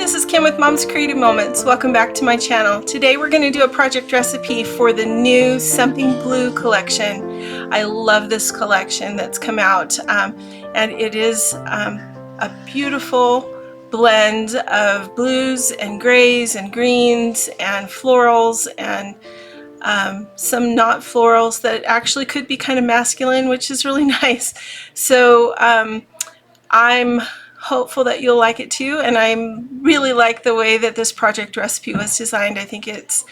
this is Kim with Mom's Creative Moments. Welcome back to my channel. Today we're going to do a project recipe for the new Something Blue collection. I love this collection that's come out, and it is a beautiful blend of blues and grays and greens and florals and some not florals that actually could be kind of masculine, which is really nice. So I'm hopeful that you'll like it too, and I really like the way that this project recipe was designed. I think it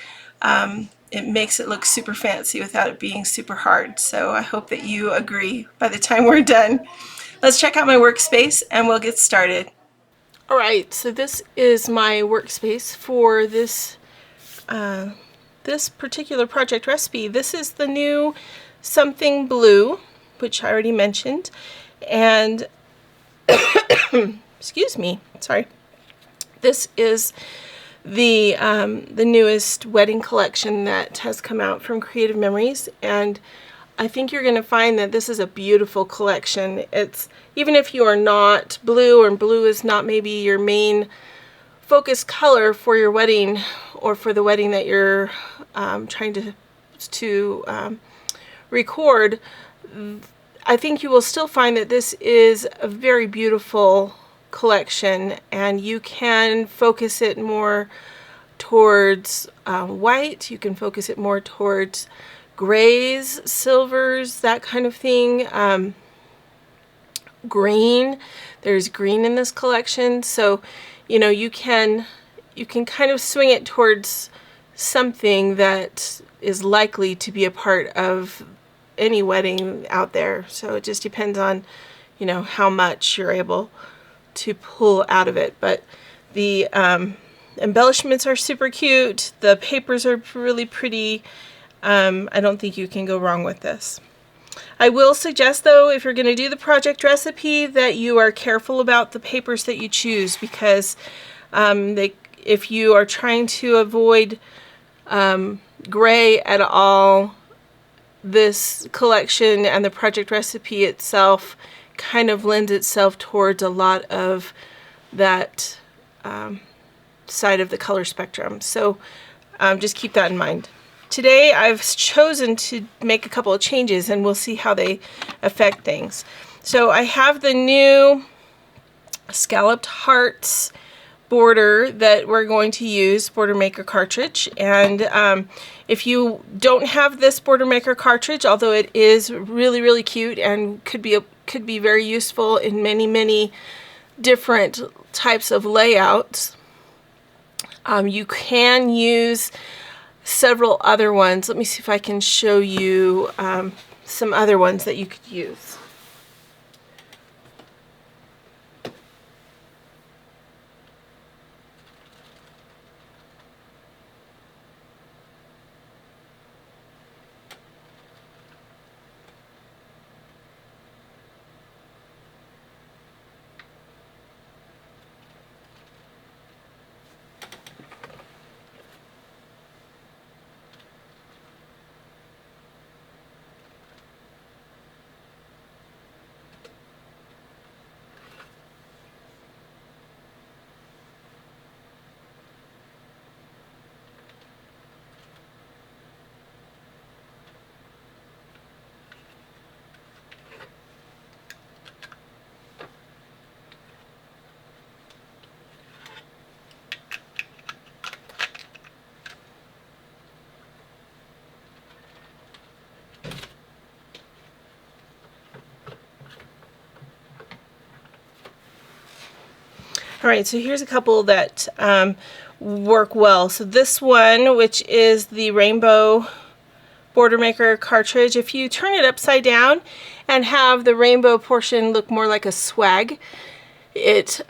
makes it look super fancy without it being super hard, so I hope that you agree by the time we're done. Let's check out my workspace and we'll get started. Alright, so this is my workspace for this this particular project recipe. This is the new Something Blue, which I already mentioned, and excuse me, sorry. This is the newest wedding collection that has come out from Creative Memories, and I think you're going to find that this is a beautiful collection. It's, even if you are not blue, or blue is not maybe your main focus color for your wedding or for the wedding that you're trying to record, I think you will still find that this is a very beautiful collection, and you can focus it more towards white, you can focus it more towards grays, silvers, that kind of thing. Green, there's green in this collection, so you know you can kind of swing it towards something that is likely to be a part of any wedding out there. So it just depends on, you know, how much you're able to pull out of it. But the embellishments are super cute. The papers are really pretty. I don't think you can go wrong with this. I will suggest, though, if you're going to do the project recipe, that you are careful about the papers that you choose, because if you are trying to avoid gray at all, this collection and the project recipe itself kind of lends itself towards a lot of that side of the color spectrum. So just keep that in mind. Today I've chosen to make a couple of changes, and we'll see how they affect things. So I have the new Scalloped Hearts border that we're going to use, Border Maker Cartridge, and if you don't have this Border Maker Cartridge, although it is really cute and could be very useful in many different types of layouts, you can use several other ones. Let me see if I can show you some other ones that you could use. Alright, so here's a couple that work well. So this one, which is the Rainbow Border Maker Cartridge, if you turn it upside down and have the rainbow portion look more like a swag, it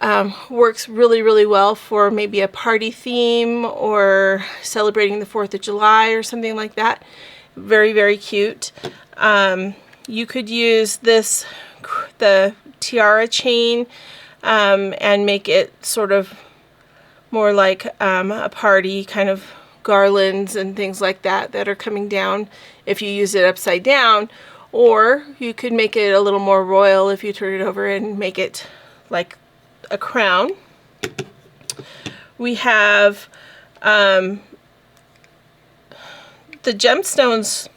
works really well for maybe a party theme or celebrating the 4th of July or something like that. Very cute. You could use this, the tiara chain, and make it sort of more like a party kind of garlands and things like that that are coming down if you use it upside down, or you could make it a little more royal if you turn it over and make it like a crown. We have the Gemstones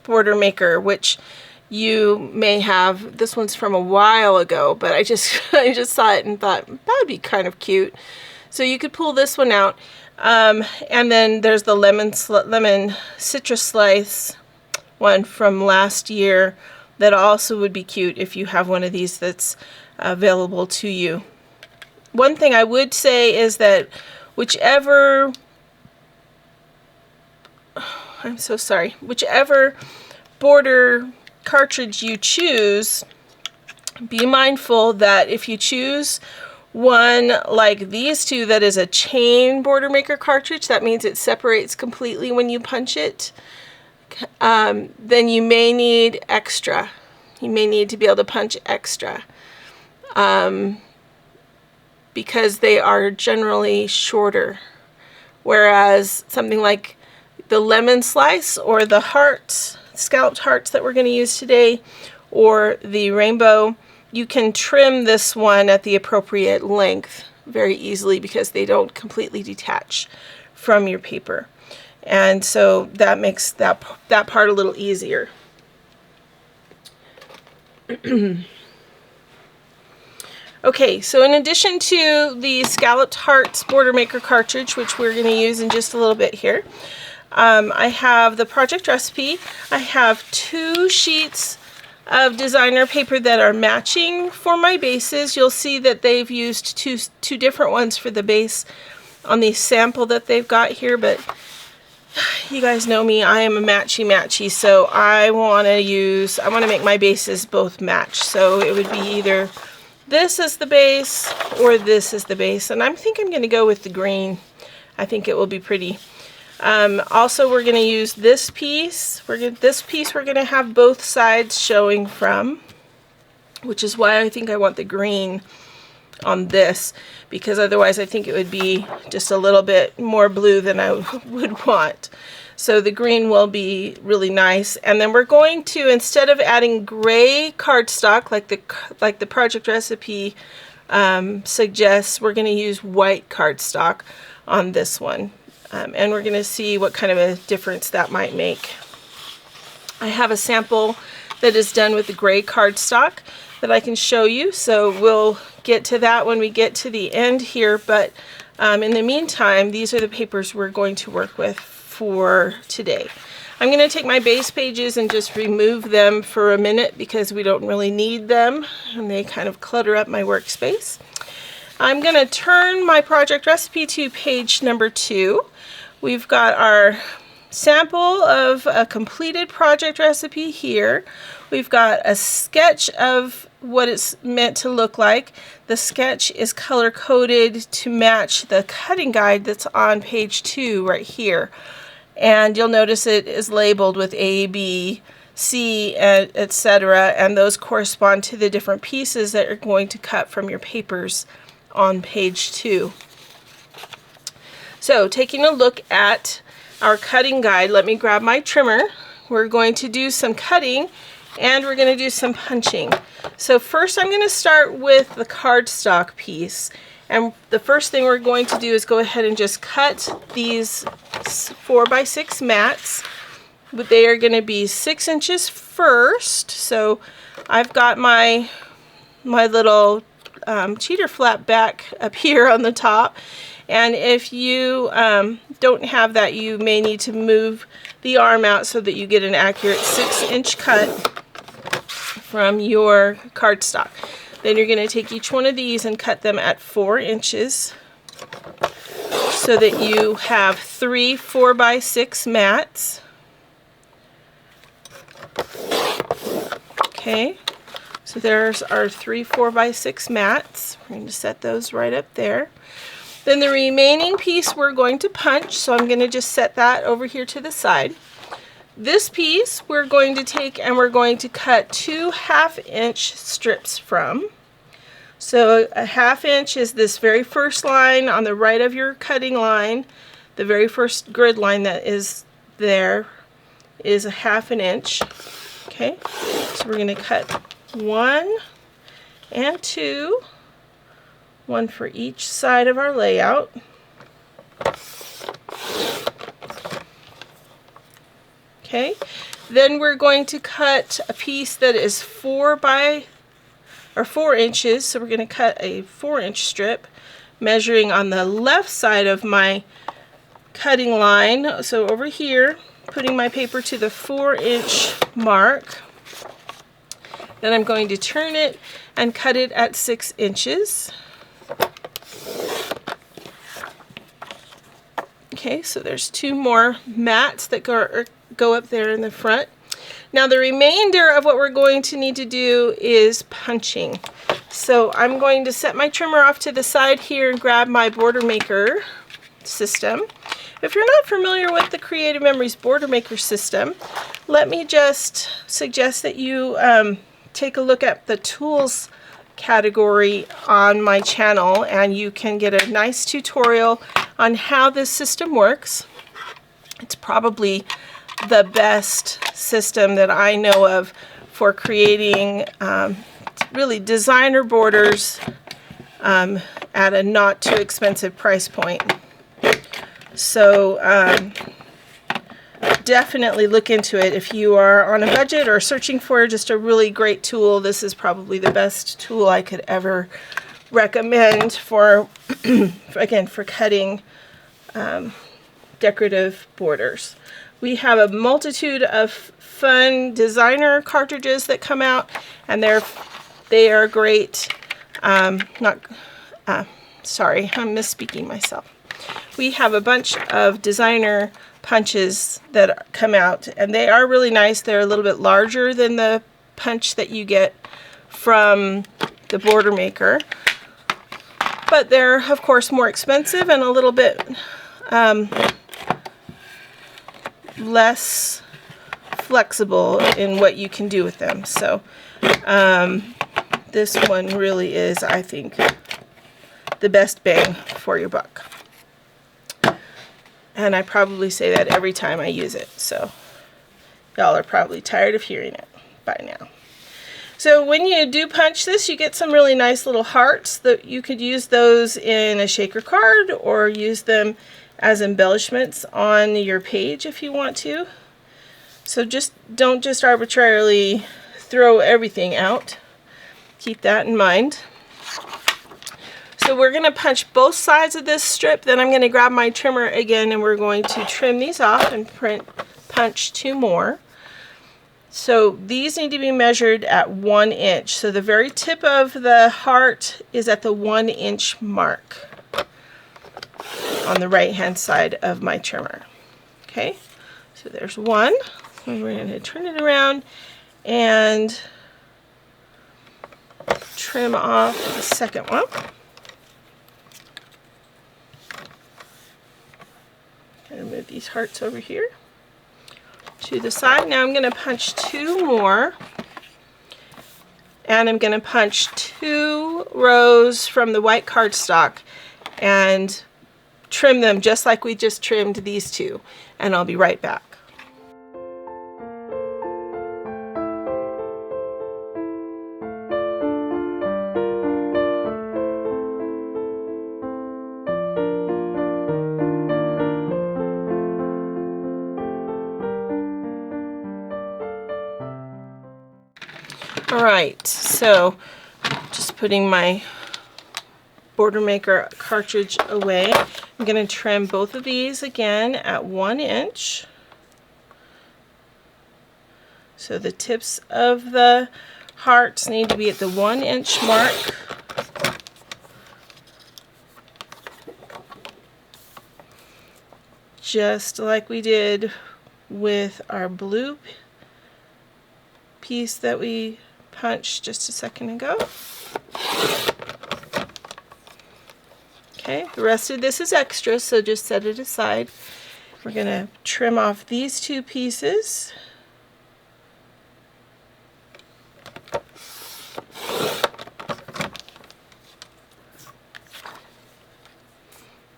border maker, which you may have. This one's from a while ago, but I just I just saw it and thought that would be kind of cute. So you could pull this one out. And then there's the lemon citrus slice one from last year that also would be cute if you have one of these that's available to you. One thing I would say is that whichever border cartridge you choose, be mindful that if you choose one like these two that is a chain border maker cartridge, that means it separates completely when you punch it, then you may need extra. You may need to be able to punch extra because they are generally shorter. Whereas something like the lemon slice or the hearts, scalloped hearts that we're going to use today, or the rainbow, you can trim this one at the appropriate length very easily because they don't completely detach from your paper. And so that makes that part a little easier. Okay, so in addition to the Scalloped Hearts border maker cartridge, which we're going to use in just a little bit here, I have the project recipe. I have 2 sheets of designer paper that are matching for my bases. You'll see that they've used two different ones for the base on the sample that they've got here, but you guys know me, I am a matchy, so I want to make my bases both match. So it would be either this is the base or this is the base, and I think I'm going to go with the green. I think it will be pretty. Also, we're going to use this piece. We're going to have both sides showing from, which is why I think I want the green on this, because otherwise I think it would be just a little bit more blue than I would want. So the green will be really nice. And then we're going to, instead of adding gray cardstock like the project recipe suggests, we're going to use white cardstock on this one. And we're going to see what kind of a difference that might make. I have a sample that is done with the gray cardstock that I can show you, so we'll get to that when we get to the end here, but in the meantime, these are the papers we're going to work with for today. I'm going to take my base pages and just remove them for a minute because we don't really need them and they kind of clutter up my workspace. I'm going to turn my project recipe to page number 2. We've got our sample of a completed project recipe here. We've got a sketch of what it's meant to look like. The sketch is color coded to match the cutting guide that's on page 2 right here. And you'll notice it is labeled with A, B, C, etc. And those correspond to the different pieces that you're going to cut from your papers on page 2. So taking a look at our cutting guide, let me grab my trimmer. We're going to do some cutting and we're going to do some punching. So first I'm going to start with the cardstock piece. And the first thing we're going to do is go ahead and just cut these 4x6 mats. But they are going to be 6 inches first. So I've got my little cheater flap back up here on the top. And if you don't have that, you may need to move the arm out so that you get an accurate 6-inch cut from your cardstock. Then you're going to take each one of these and cut them at 4 inches so that you have 3 4x6 mats. Okay, so there's our 3 4x6 mats. We're going to set those right up there. Then the remaining piece we're going to punch, so I'm going to just set that over here to the side. This piece we're going to take and we're going to cut 2 1/2-inch strips from. So a 1/2 inch is this very first line on the right of your cutting line. The very first grid line that is there is a 1/2 inch. Okay, so we're going to cut 1 and 2, one for each side of our layout. Okay, then we're going to cut a piece that is 4 inches. So we're going to cut a 4-inch strip, measuring on the left side of my cutting line. So over here, putting my paper to the 4-inch mark. Then I'm going to turn it and cut it at 6 inches. Okay, so there's 2 more mats that go up there in the front. Now the remainder of what we're going to need to do is punching. So I'm going to set my trimmer off to the side here and grab my border maker system. If you're not familiar with the Creative Memories border maker system, let me just suggest that you take a look at the tools category on my channel, and you can get a nice tutorial on how this system works. It's probably the best system that I know of for creating really designer borders at a not too expensive price point. So definitely look into it if you are on a budget or searching for just a really great tool. This is probably the best tool I could ever recommend for again, for cutting decorative borders. We have a multitude of fun designer cartridges that come out, and they are great. Sorry, I'm misspeaking myself. We have a bunch of designer punches that come out, and they are really nice. They're a little bit larger than the punch that you get from the border maker, but they're of course more expensive and a little bit less flexible in what you can do with them. So this one really is, I think, the best bang for your buck. And I probably say that every time I use it, so y'all are probably tired of hearing it by now. So when you do punch this, you get some really nice little hearts that you could use those in a shaker card or use them as embellishments on your page if you want to. So don't just arbitrarily throw everything out. Keep that in mind. So we're going to punch both sides of this strip, then I'm going to grab my trimmer again and we're going to trim these off and punch 2 more. So these need to be measured at 1 inch. So the very tip of the heart is at the 1 inch mark on the right hand side of my trimmer. Okay, so there's one. And we're going to turn it around and trim off the second one. Gonna move these hearts over here to the side. Now I'm going to punch 2 more, and I'm going to punch 2 rows from the white cardstock and trim them just like we just trimmed these 2, and I'll be right back. Alright, so just putting my border maker cartridge away, I'm going to trim both of these again at 1 inch. So the tips of the hearts need to be at the 1 inch mark. Just like we did with our blue piece that we punched just a second ago. Okay, the rest of this is extra, so just set it aside. We're going to trim off these 2 pieces.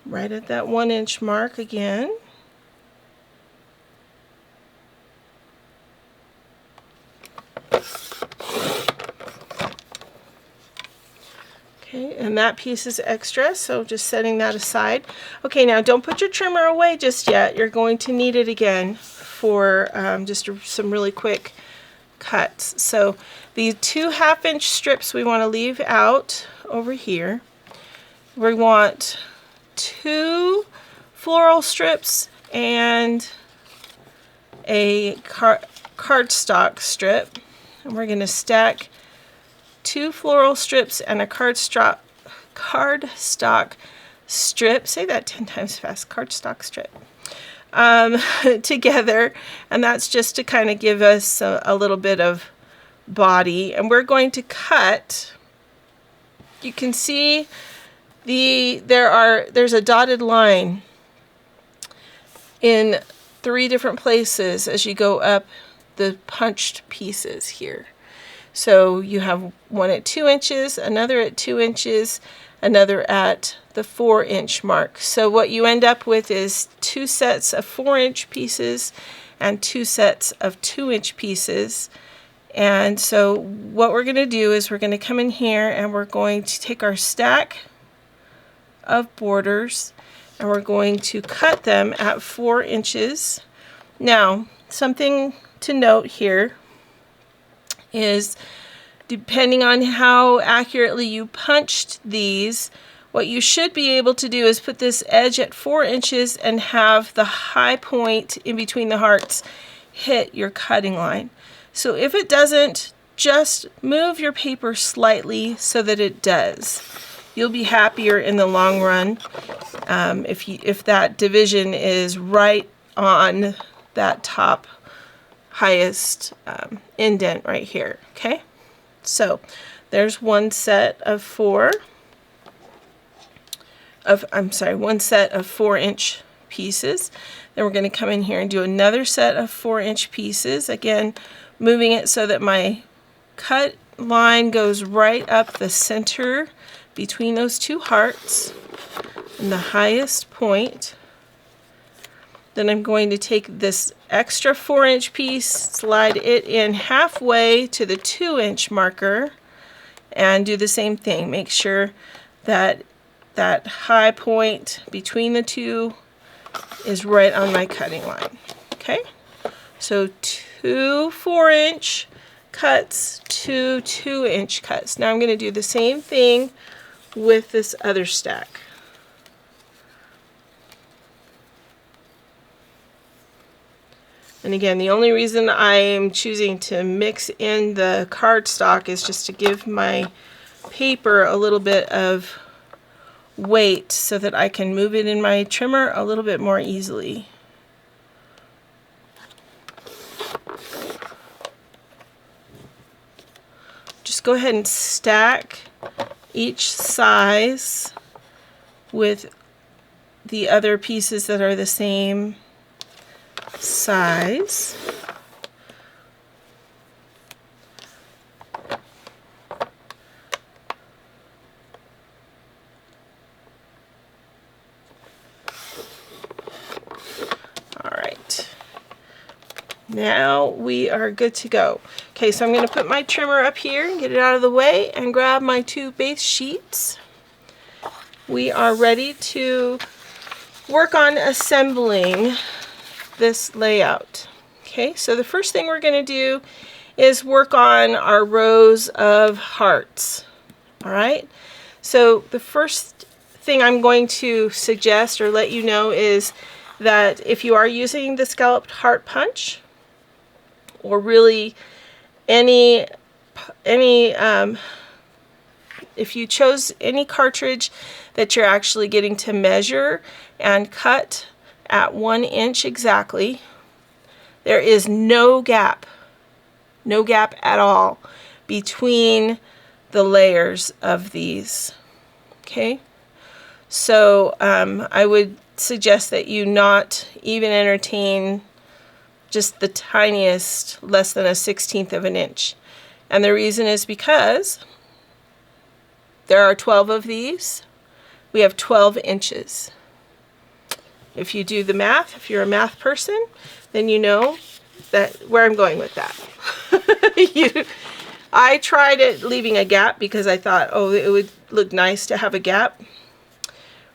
Right at that 1 inch mark again. Okay, and that piece is extra, so just setting that aside. Okay, now don't put your trimmer away just yet. You're going to need it again for just some really quick cuts. So the 2 1/2-inch strips we want to leave out over here. We want 2 floral strips and a cardstock strip, and we're going to stack 2 floral strips and a cardstock strip, say that 10 times fast, cardstock strip, together, and that's just to kind of give us a little bit of body. And we're going to cut, you can see there's a dotted line in 3 different places as you go up the punched pieces here. So you have one at 2 inches, another at 2 inches, another at the 4-inch mark. So what you end up with is 2 sets of 4-inch pieces and 2 sets of 2-inch pieces. And so what we're going to do is we're going to come in here and we're going to take our stack of borders and we're going to cut them at 4 inches. Now, something to note here is, depending on how accurately you punched these, what you should be able to do is put this edge at 4 inches and have the high point in between the hearts hit your cutting line. So if it doesn't, just move your paper slightly so that it does. You'll be happier in the long run if that division is right on that top highest indent right here. Okay, so there's one set of 4-inch pieces. Then we're going to come in here and do another set of 4-inch pieces, again moving it so that my cut line goes right up the center between those 2 hearts and the highest point. Then I'm going to take this extra 4-inch piece, slide it in halfway to the 2-inch marker, and do the same thing. Make sure that that high point between the 2 is right on my cutting line. Okay, so 2 4-inch cuts, 2 2-inch cuts. Now I'm going to do the same thing with this other stack. And again, the only reason I am choosing to mix in the cardstock is just to give my paper a little bit of weight so that I can move it in my trimmer a little bit more easily. Just go ahead and stack each size with the other pieces that are the same size. All right, now we are good to go. Okay, so I'm going to put my trimmer up here and get it out of the way and grab my 2 base sheets. We are ready to work on assembling this layout. Okay, so the first thing we're going to do is work on our rows of hearts. All right, so the first thing I'm going to suggest or let you know is that if you are using the scalloped heart punch, or really if you chose any cartridge that you're actually getting to measure and cut at 1 inch exactly, there is no gap at all between the layers of these. Okay, so I would suggest that you not even entertain just the tiniest, less than a 1/16 of an inch. And the reason is because there are 12 of these. We have 12 inches. If you do the math, if you're a math person, then you know that where I'm going with that. I tried it leaving a gap because I thought, oh, it would look nice to have a gap.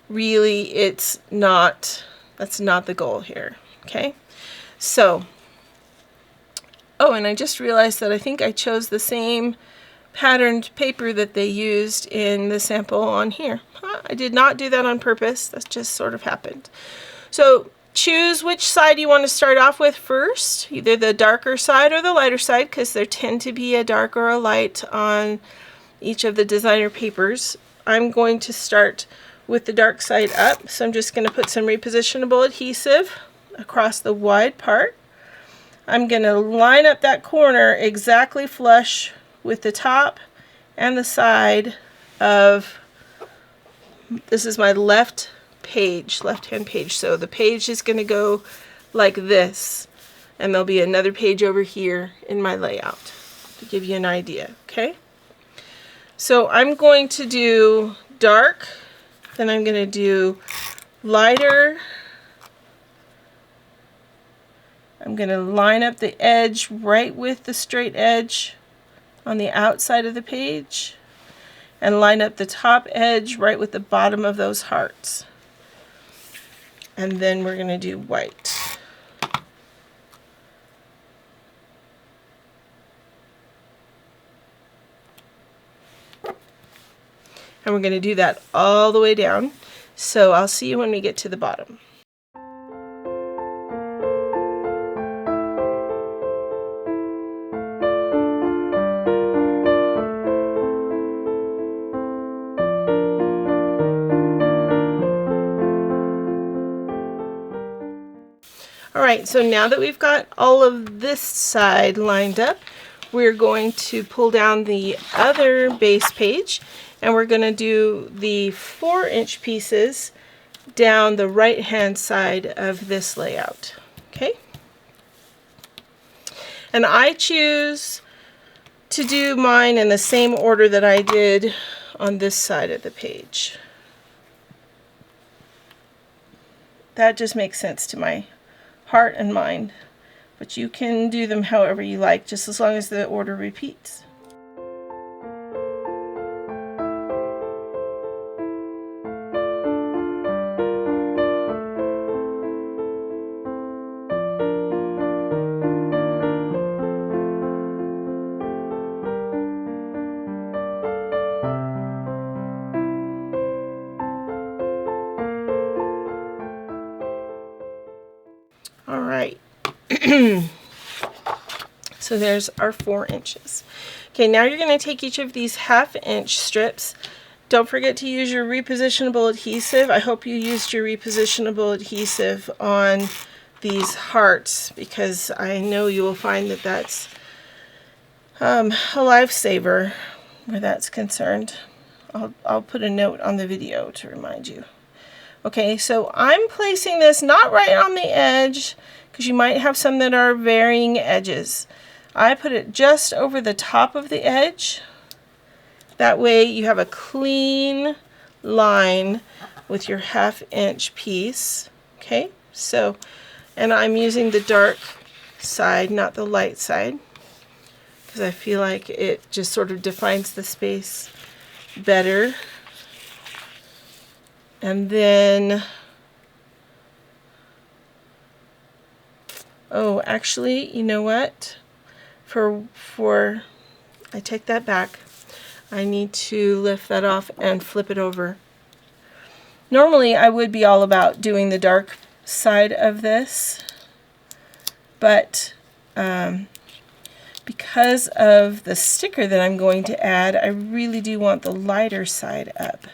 Really, that's not the goal here. Okay, so Oh, and I just realized that I think I chose the same patterned paper that they used in the sample on here. I did not do that on purpose. That just sort of happened. So choose which side you want to start off with first, either the darker side or the lighter side, because there tend to be a dark or a light on each of the designer papers. I'm going to start with the dark side up, so I'm just going to put some repositionable adhesive across the wide part. I'm going to line up that corner exactly flush with the top and the side of, this is my left hand page. So the page is going to go like this, and there'll be another page over here in my layout to give you an idea, okay? So I'm going to do dark, then I'm going to do lighter. I'm going to line up the edge right with the straight edge on the outside of the page, and line up the top edge right with the bottom of those hearts. And then we're going to do white. And we're going to do that all the way down. So I'll see you when we get to the bottom. Alright, so now that we've got all of this side lined up, we're going to pull down the other base page, and we're going to do the 4-inch pieces down the right hand side of this layout. Okay? And I choose to do mine in the same order that I did on this side of the page. That just makes sense to my heart and mind, but you can do them however you like, just as long as the order repeats. All right. So there's our 4 inches. Okay, now you're going to take each of these 1/2-inch strips. Don't forget to use your repositionable adhesive. I hope you used your repositionable adhesive on these hearts, because I know you will find that that's a lifesaver where that's concerned. I'll put a note on the video to remind you. Okay, so I'm placing this not right on the edge, because you might have some that are varying edges. I put it just over the top of the edge. That way you have a clean line with your 1/2-inch piece. Okay, so, and I'm using the dark side, not the light side, because I feel like it just sort of defines the space better. And then, oh, actually, you know what? I take that back. I need to lift that off and flip it over. Normally, I would be all about doing the dark side of this, but because of the sticker that I'm going to add, I really do want the lighter side up.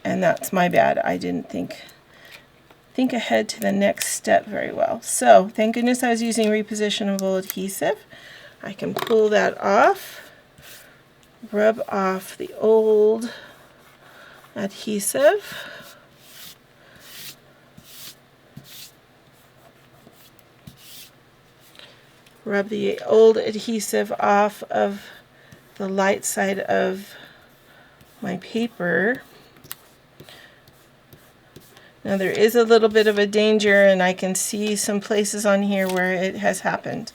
And that's my bad. I didn't think ahead to the next step very well. So thank goodness I was using repositionable adhesive. I can pull that off, rub off the old adhesive, rub the old adhesive off of the light side of my paper. Now there is a little bit of a danger, and I can see some places on here where it has happened.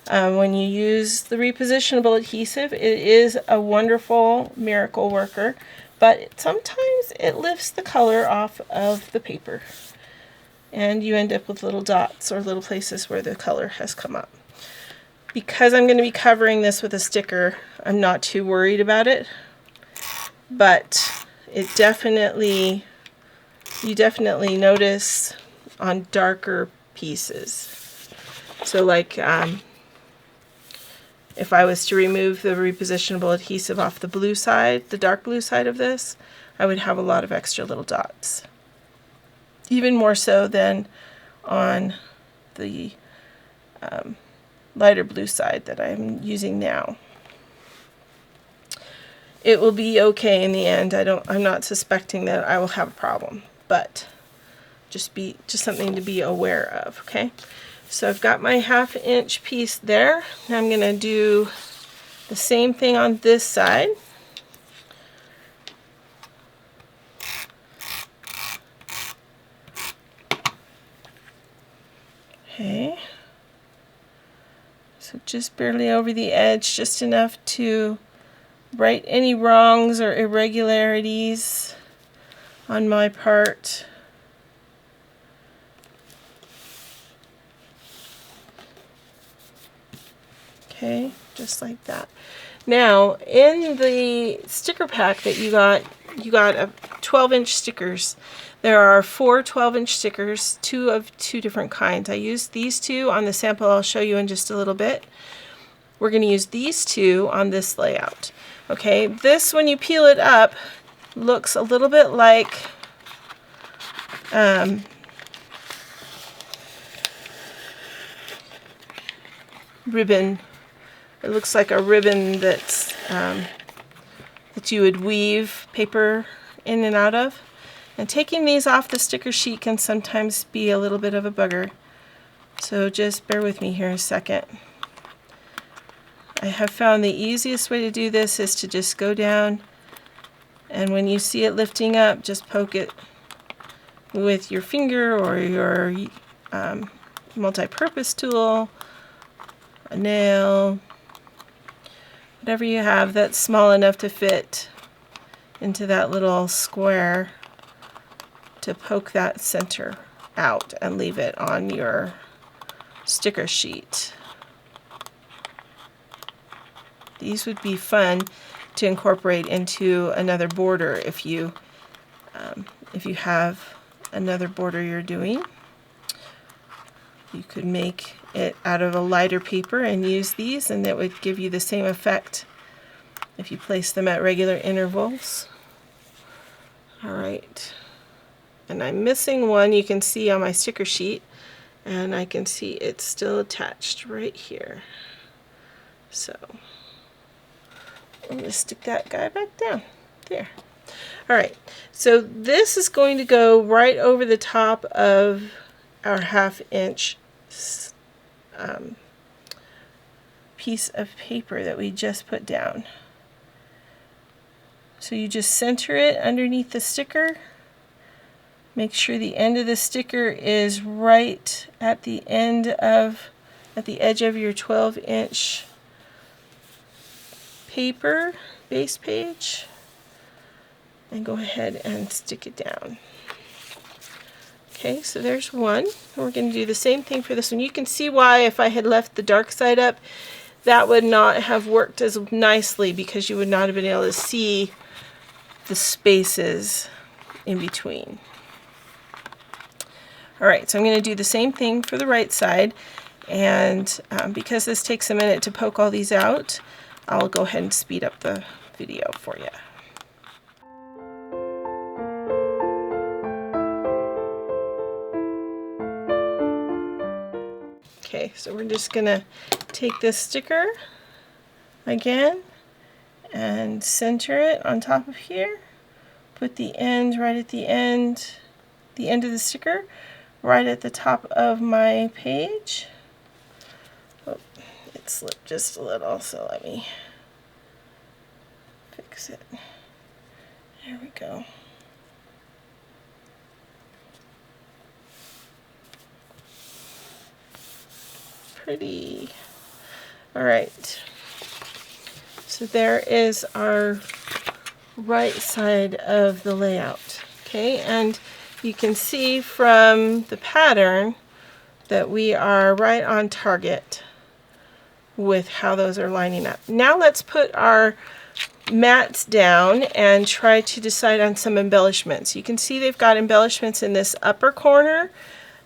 When you use the repositionable adhesive, it is a wonderful miracle worker, but sometimes it lifts the color off of the paper, and you end up with little dots or little places where the color has come up. Because I'm going to be covering this with a sticker, I'm not too worried about it, but it definitely, you definitely notice on darker pieces. So like if I was to remove the repositionable adhesive off the blue side, the dark blue side of this, I would have a lot of extra little dots. Even more so than on the lighter blue side that I'm using now. It will be okay in the end. I'm not suspecting that I will have a problem, but just something to be aware of, okay? So I've got my 1/2 inch piece there. Now I'm going to do the same thing on this side. Okay. So just barely over the edge, just enough to right any wrongs or irregularities on my part. Okay, just like that. Now, in the sticker pack that you got a 12-inch stickers. There are 4 12-inch stickers, 2 of 2 different kinds. I used these 2 on the sample I'll show you in just a little bit. We're going to use these 2 on this layout. Okay, this, when you peel it up, looks a little bit like ribbon. It looks like a ribbon that's that you would weave paper in and out of. And taking these off the sticker sheet can sometimes be a little bit of a bugger. So just bear with me here a second. I have found the easiest way to do this is to just go down, and when you see it lifting up, just poke it with your finger or your multi-purpose tool, a nail, whatever you have that's small enough to fit into that little square, to poke that center out and leave it on your sticker sheet. These would be fun to incorporate into another border if you have another border you're doing. You could make it out of a lighter paper and use these, and it would give you the same effect if you place them at regular intervals. Alright, and I'm missing one you can see on my sticker sheet, and I can see it's still attached right here. So I'm going to stick that guy back down there. Alright, so this is going to go right over the top of our 1/2 inch piece of paper that we just put down. So you just center it underneath the sticker. Make sure the end of the sticker is right at the edge of your 12-inch paper base page, and go ahead and stick it down. Okay, so there's one. We're going to do the same thing for this one. You can see why if I had left the dark side up, that would not have worked as nicely, because you would not have been able to see the spaces in between. Alright, so I'm going to do the same thing for the right side, and because this takes a minute to poke all these out, I'll go ahead and speed up the video for you. Okay, so we're just going to take this sticker again and center it on top of here. Put the end right at the end of the sticker, right at the top of my page. Oh, it slipped just a little, so let me fix it. There we go. Pretty. Alright, so there is our right side of the layout. Okay, and you can see from the pattern that we are right on target with how those are lining up. Now let's put our mats down and try to decide on some embellishments. You can see they've got embellishments in this upper corner,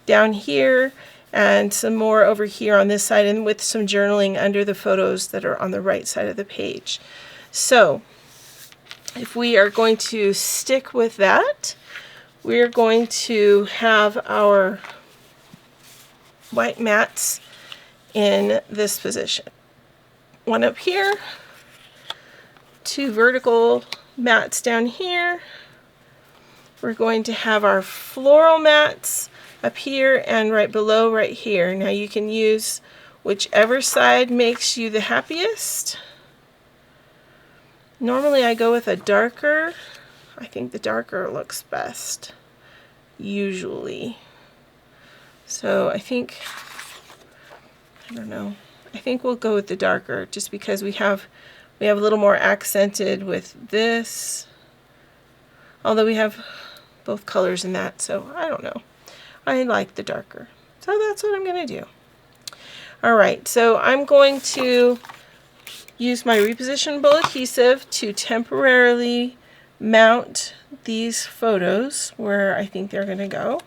down here, and some more over here on this side, and with some journaling under the photos that are on the right side of the page. So if we are going to stick with that, we're going to have our white mats in this position. One up here, two vertical mats down here. We're going to have our floral mats up here and right below right here. Now you can use whichever side makes you the happiest. Normally I go with a darker. I think the darker looks best, usually. So I think, I don't know, I think we'll go with the darker just because we have a little more accented with this, although we have both colors in that, so I don't know. I like the darker. So that's what I'm going to do. Alright, so I'm going to use my repositionable adhesive to temporarily mount these photos where I think they're going to go.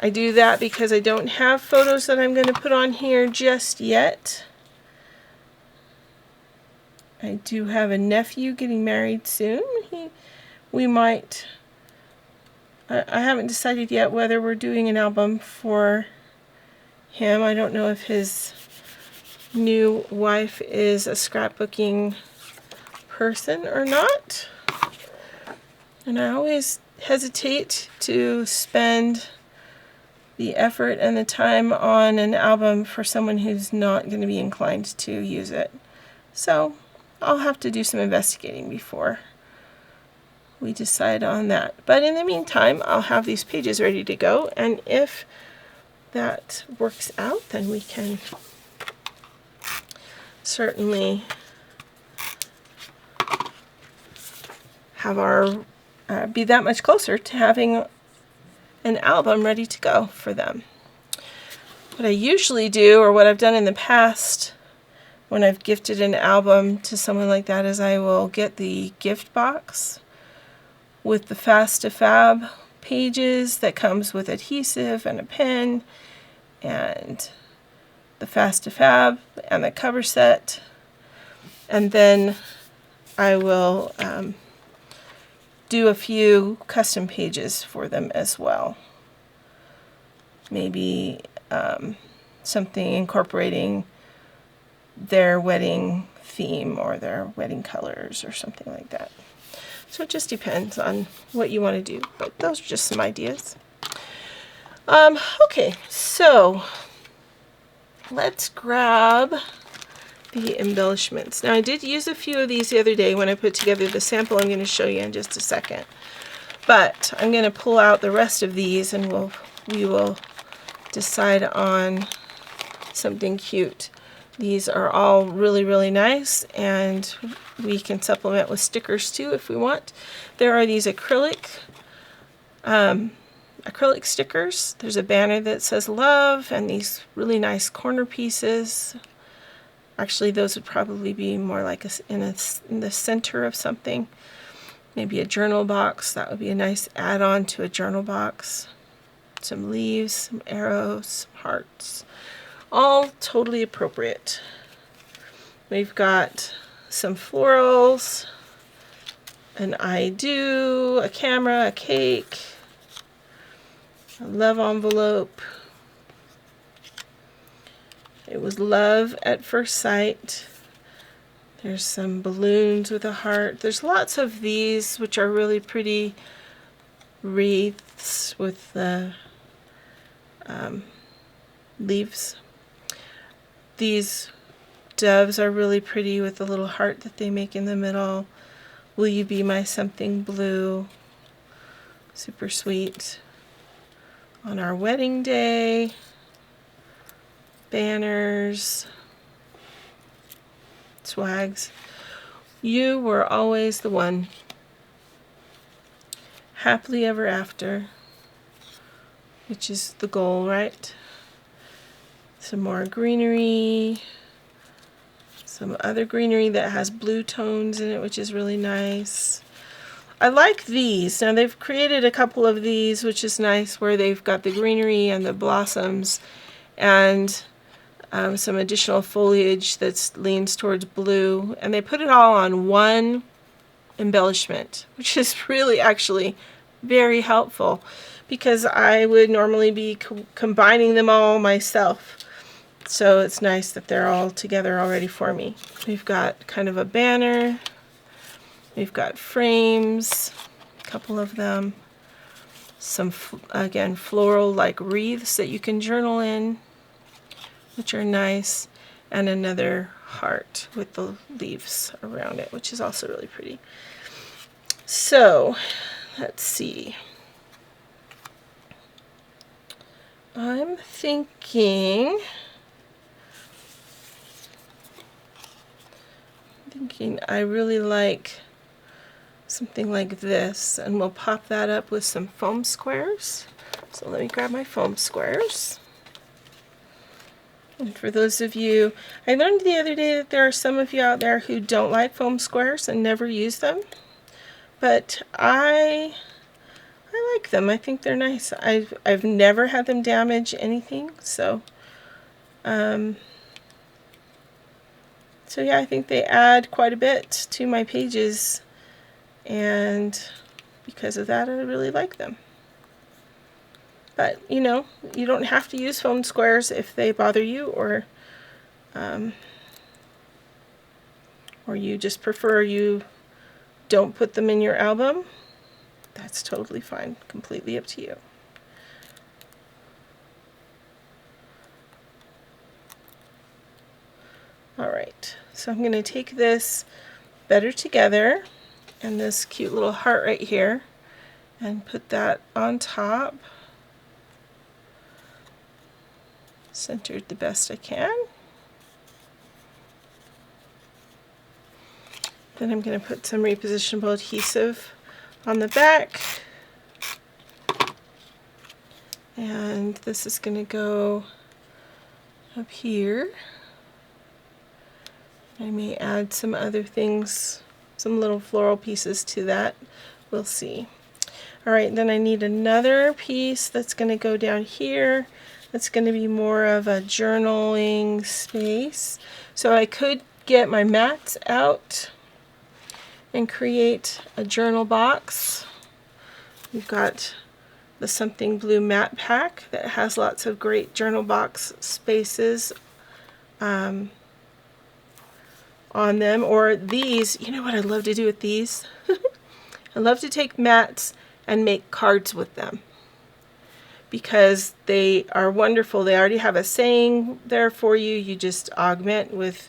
I do that because I don't have photos that I'm going to put on here just yet. I do have a nephew getting married soon. We might, I haven't decided yet whether we're doing an album for him. I don't know if his new wife is a scrapbooking person or not. And I always hesitate to spend the effort and the time on an album for someone who's not going to be inclined to use it. So I'll have to do some investigating before we decide on that. But in the meantime, I'll have these pages ready to go, and if that works out, then we can certainly have our be that much closer to having an album ready to go for them. What I usually do, or what I've done in the past when I've gifted an album to someone like that, is I will get the gift box with the Fast to Fab pages that comes with adhesive and a pen, and the Fast to Fab and the cover set, and then I will do a few custom pages for them as well. Maybe something incorporating their wedding theme or their wedding colors or something like that. So it just depends on what you want to do, but those are just some ideas. Okay, so let's grab the embellishments. Now I did use a few of these the other day when I put together the sample I'm going to show you in just a second. But I'm going to pull out the rest of these and we will decide on something cute. These are all really, really nice, and we can supplement with stickers too if we want. There are these acrylic stickers. There's a banner that says love, and these really nice corner pieces. Actually, those would probably be more like in the center of something. Maybe a journal box. That would be a nice add-on to a journal box. Some leaves, some arrows, some hearts. All totally appropriate. We've got some florals, an I do, a camera, a cake, a love envelope. It was love at first sight. There's some balloons with a heart. There's lots of these which are really pretty wreaths with the leaves. These doves are really pretty with the little heart that they make in the middle. Will you be my something blue? Super sweet. On our wedding day. Banners. Swags. You were always the one. Happily ever after. Which is the goal, right? Some more greenery. some other greenery that has blue tones in it, which is really nice. I like these. Now they've created a couple of these, which is nice, where they've got the greenery and the blossoms and some additional foliage that leans towards blue, and they put it all on one embellishment, which is really actually very helpful because I would normally be combining them all myself. So it's nice that they're all together already for me. We've got kind of a banner. We've got frames, a couple of them. Some, again, floral like wreaths that you can journal in, which are nice. And another heart with the leaves around it, which is also really pretty. So, let's see. I'm thinking I really like something like this, and we'll pop that up with some foam squares. So let me grab my foam squares. And for those of you, I learned the other day that there are some of you out there who don't like foam squares and never use them, but I like them. I think they're nice. I've never had them damage anything, so so yeah, I think they add quite a bit to my pages, and because of that I really like them. But you know, you don't have to use foam squares if they bother you, or you just prefer you don't put them in your album. That's totally fine, completely up to you. Alright, so I'm going to take this Better Together and this cute little heart right here and put that on top, centered the best I can. Then I'm going to put some repositionable adhesive on the back, and this is going to go up here. I may add some other things, some little floral pieces to that. We'll see. Alright, then I need another piece that's going to go down here. That's going to be more of a journaling space. So I could get my mats out and create a journal box. We've got the Something Blue mat pack that has lots of great journal box spaces on them. Or these, you know what I love to do with these? I love to take mats and make cards with them because they are wonderful. They already have a saying there for you. You just augment with,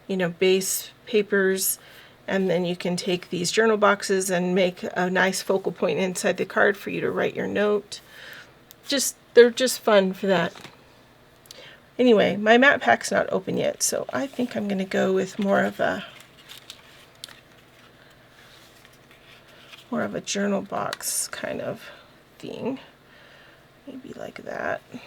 you know, base papers, and then you can take these journal boxes and make a nice focal point inside the card for you to write your note. They're just fun for that. Anyway, my mat pack's not open yet, so I think I'm going to go with more of a journal box kind of thing. Maybe like that. I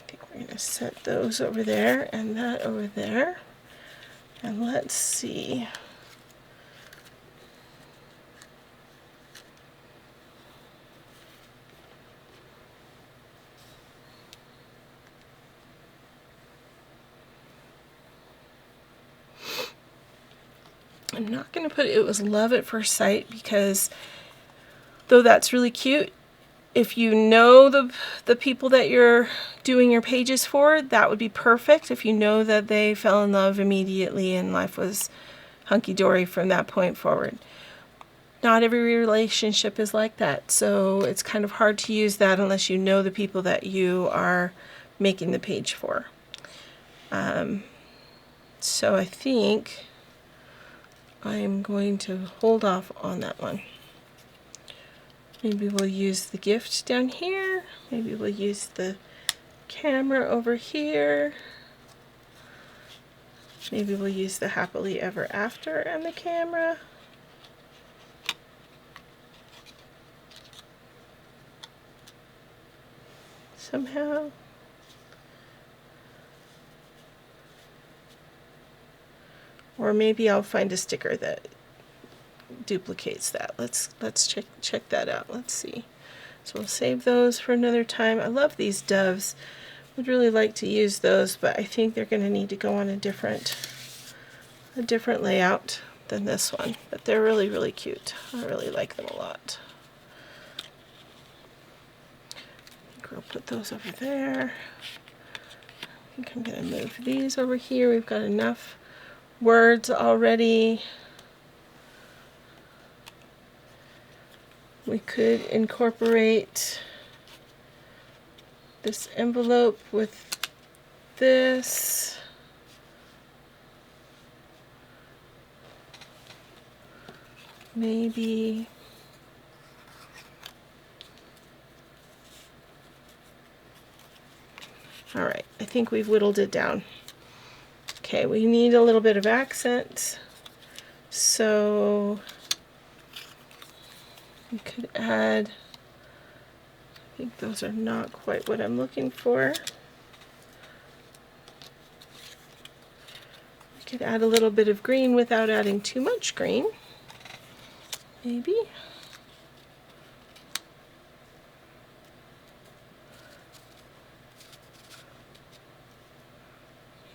think we're going to set those over there and that over there. And let's see. I'm not going to put It Was Love at First Sight because though that's really cute, if you know the people that you're doing your pages for, that would be perfect. If you know that they fell in love immediately and life was hunky-dory from that point forward. Not every relationship is like that, so it's kind of hard to use that unless you know the people that you are making the page for. So I think I'm going to hold off on that one. Maybe we'll use the gift down here. Maybe we'll use the camera over here. Maybe we'll use the happily ever after and the camera. Somehow. Or maybe I'll find a sticker that duplicates that. Let's check that out. Let's see. So we'll save those for another time. I love these doves. Would really like to use those, but I think they're going to need to go on a different layout than this one. But they're really, really cute. I really like them a lot. I think we'll put those over there. I think I'm going to move these over here. We've got enough words already. We could incorporate this envelope with this. Maybe all right, I think we've whittled it down. Okay, we need a little bit of accent, so we could add, I think those are not quite what I'm looking for. We could add a little bit of green without adding too much green, maybe.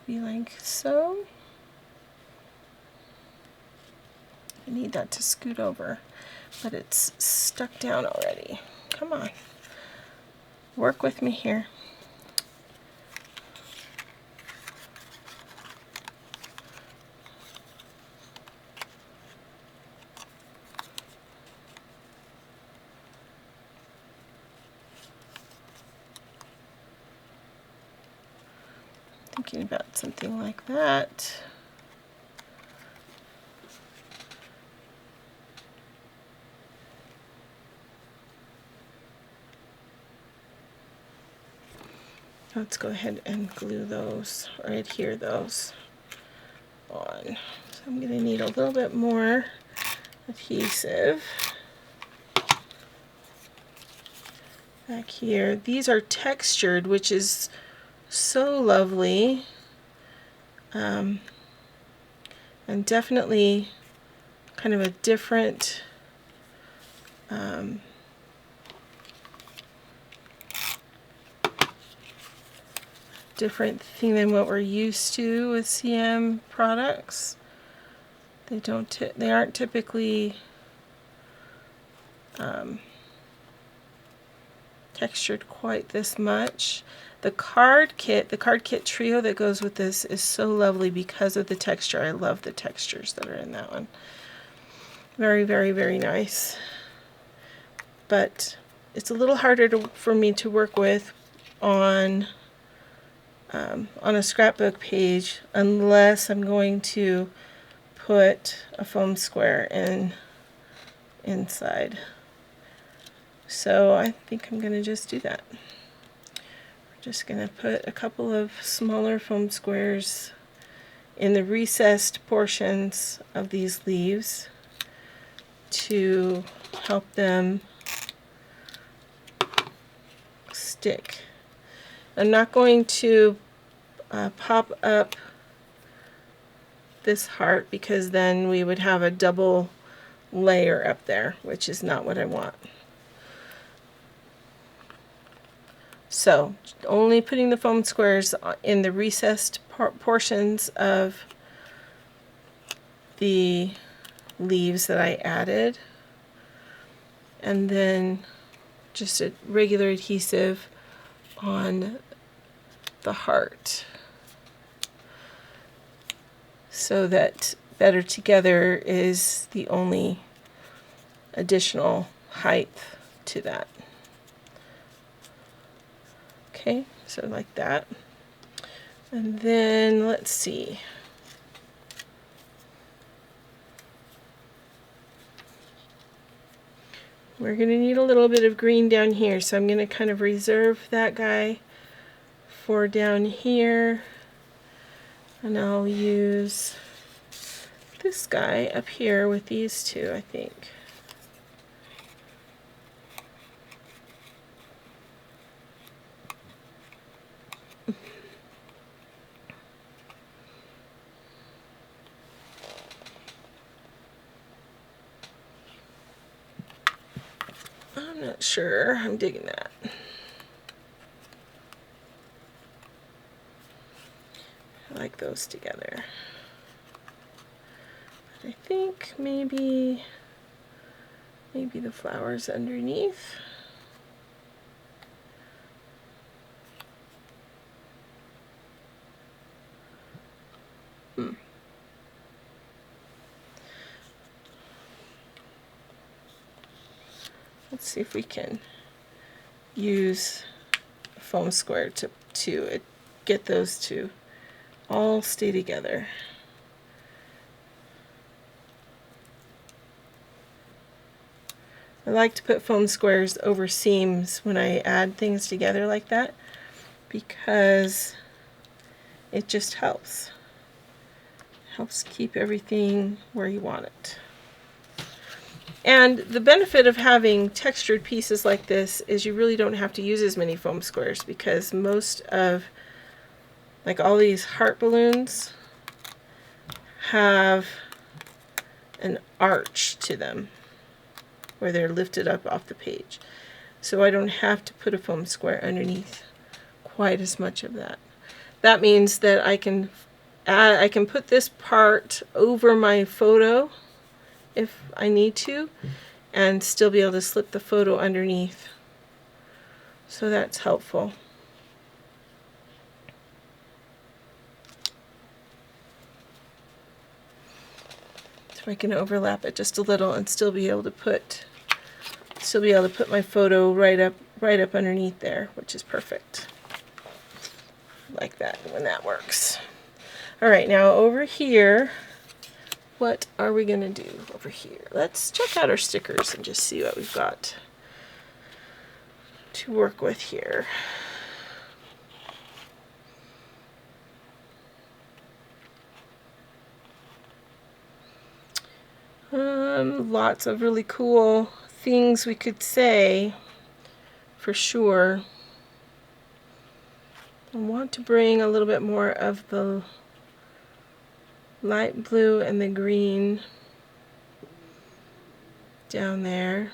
Maybe like so. I need that to scoot over, but it's stuck down already. Come on, work with me here. Thinking about something like that. Let's go ahead and glue those or adhere those on. So I'm going to need a little bit more adhesive back here. These are textured, which is so lovely, and definitely kind of a different different thing than what we're used to with CM products. They aren't typically textured quite this much. The card kit trio that goes with this is so lovely because of the texture. I love the textures that are in that one. Very, very, very nice. But it's a little harder for me to work with on a scrapbook page unless I'm going to put a foam square inside. So I think I'm going to just do that. We're just going to put a couple of smaller foam squares in the recessed portions of these leaves to help them stick. I'm not going to pop up this heart because then we would have a double layer up there, which is not what I want. So only putting the foam squares in the recessed portions of the leaves that I added, and then just a regular adhesive on the heart so that Better Together is the only additional height to that. Okay, so like that. And then let's see. We're going to need a little bit of green down here, so I'm going to kind of reserve that guy for down here. And I'll use this guy up here with these two, I think. I'm not sure. I'm digging that. I like those together. But I think maybe the flowers underneath. Let's see if we can use a foam square to get those to all stay together. I like to put foam squares over seams when I add things together like that because it just helps. Helps keep everything where you want it. And the benefit of having textured pieces like this is you really don't have to use as many foam squares because most of, like all these heart balloons, have an arch to them where they're lifted up off the page. So I don't have to put a foam square underneath quite as much of that. That means that I can put this part over my photo if I need to and still be able to slip the photo underneath. So that's helpful. So I can overlap it just a little and still be able to put my photo right up underneath there, which is perfect. Like that when that works. All right, now over here, what are we going to do over here? Let's check out our stickers and just see what we've got to work with here. Lots of really cool things we could say for sure. I want to bring a little bit more of the light blue and the green down there.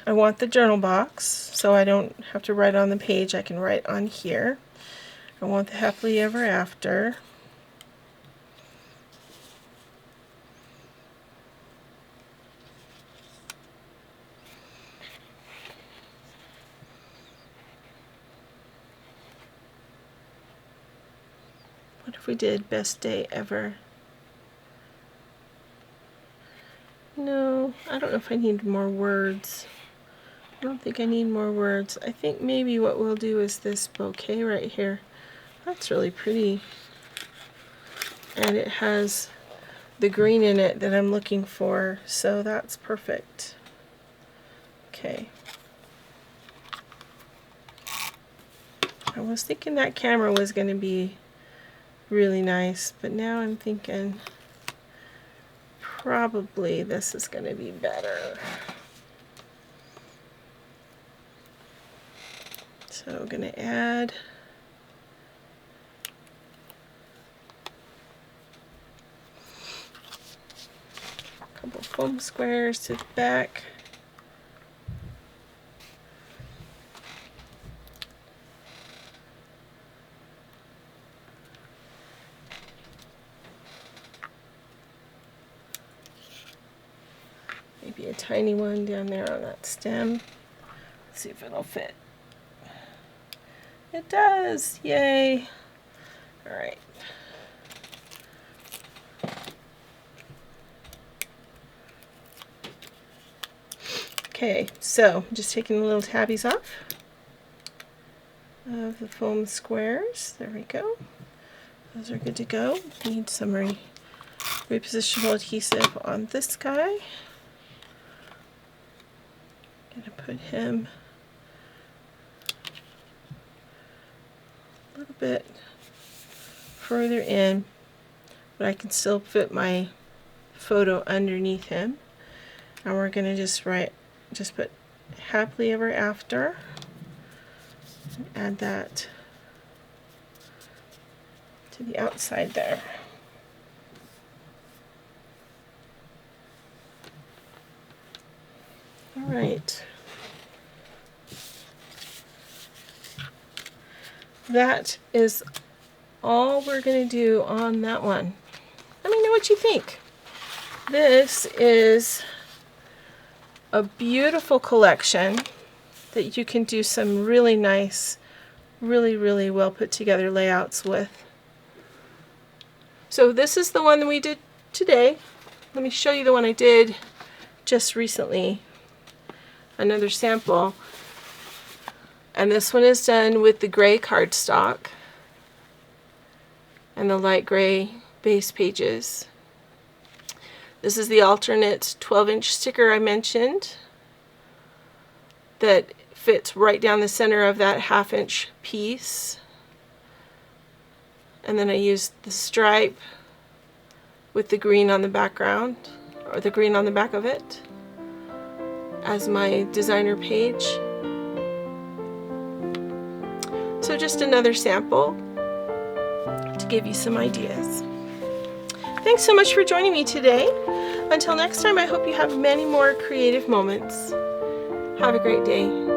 I want the journal box, so I don't have to write on the page, I can write on here. I want the happily ever after. What if we did best day ever? No, I don't know if I need more words. I don't think I need more words. I think maybe what we'll do is this bouquet right here. That's really pretty. And it has the green in it that I'm looking for, so that's perfect. Okay. I was thinking that camera was going to be really nice, but now I'm thinking probably this is going to be better. So I'm going to add a couple foam squares to the back. Maybe a tiny one down there on that stem. Let's see if it'll fit. It does! Yay! Alright. Okay, so I'm just taking the little tabbies off of the foam squares. There we go. Those are good to go. Need some repositionable adhesive on this guy. Gonna put him a little bit further in, but I can still fit my photo underneath him. And we're going to just put happily ever after. Add that to the outside there. All right. That is all we're going to do on that one. Let me know what you think. This is a beautiful collection that you can do some really nice, really well put together layouts with. So this is the one that we did today. Let me show you the one I did just recently. Another sample. And this one is done with the gray cardstock and the light gray base pages. This is the alternate 12-inch sticker I mentioned that fits right down the center of that 1/2-inch piece. And then I used the stripe with the green on the background, or the green on the back of it, as my designer page. So just another sample to give you some ideas. Thanks so much for joining me today. Until next time, I hope you have many more creative moments. Have a great day.